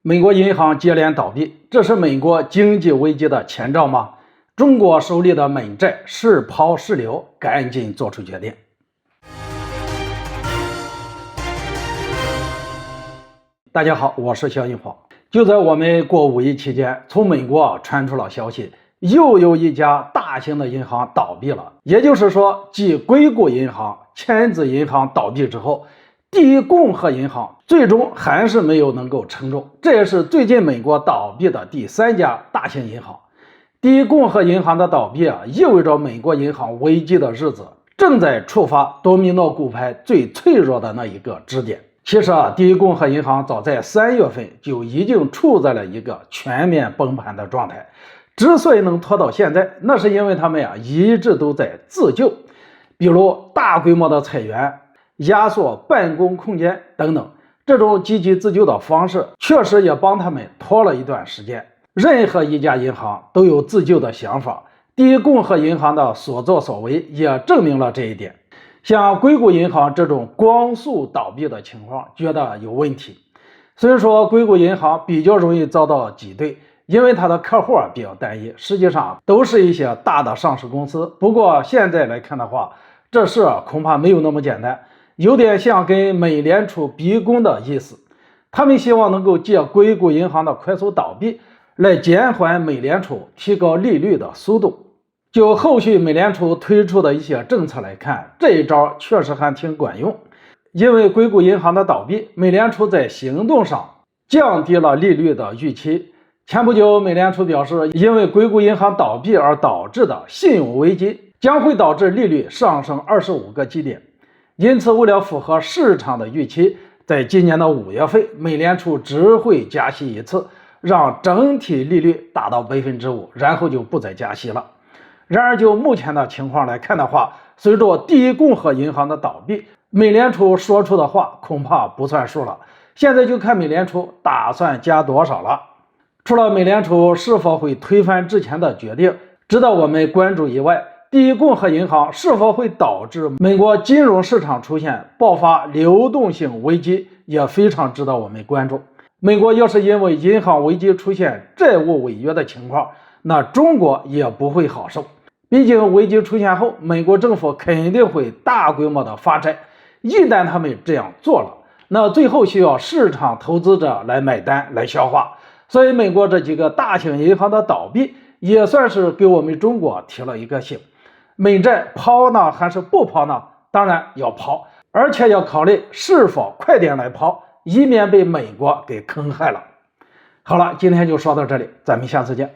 美国银行接连倒闭，这是美国经济危机的前兆吗？中国手里的美债是抛是留，赶紧做出决定。大家好，我是肖银华。就在我们过五一期间，从美国传出了消息，又有一家大型的银行倒闭了。也就是说，继硅谷银行、签字银行倒闭之后，第一共和银行最终还是没有能够撑住，这也是最近美国倒闭的第3家大型银行。第一共和银行的倒闭意味着美国银行危机的日子正在触发多米诺骨牌最脆弱的那一个支点。其实第一共和银行早在3月份就已经处在了一个全面崩盘的状态，之所以能拖到现在，那是因为他们一直都在自救，比如大规模的裁员、压缩办公空间等等，这种积极自救的方式确实也帮他们拖了一段时间。任何一家银行都有自救的想法，第一共和银行的所作所为也证明了这一点。像硅谷银行这种光速倒闭的情况觉得有问题。虽然说硅谷银行比较容易遭到挤兑，因为它的客户比较单一，实际上都是一些大的上市公司。不过现在来看的话，这事恐怕没有那么简单，有点像跟美联储逼宫的意思。他们希望能够借硅谷银行的快速倒闭来减缓美联储提高利率的速度。就后续美联储推出的一些政策来看，这一招确实还挺管用。因为硅谷银行的倒闭，美联储在行动上降低了利率的预期。前不久，美联储表示，因为硅谷银行倒闭而导致的信用危机将会导致利率上升25个基点。因此，为了符合市场的预期，在今年的5月份，美联储只会加息一次，让整体利率达到 5%， 然后就不再加息了。然而就目前的情况来看的话，随着第一共和银行的倒闭，美联储说出的话恐怕不算数了。现在就看美联储打算加多少了。除了美联储是否会推翻之前的决定值得我们关注以外，第一共和银行是否会导致美国金融市场出现爆发流动性危机也非常值得我们关注。美国要是因为银行危机出现债务违约的情况，那中国也不会好受。毕竟危机出现后，美国政府肯定会大规模的发债，一旦他们这样做了，那最后需要市场投资者来买单来消化。所以美国这几个大型银行的倒闭也算是给我们中国提了一个醒，美债抛呢还是不抛呢？当然要抛，而且要考虑是否快点来抛，以免被美国给坑害了。好了，今天就说到这里，咱们下次见。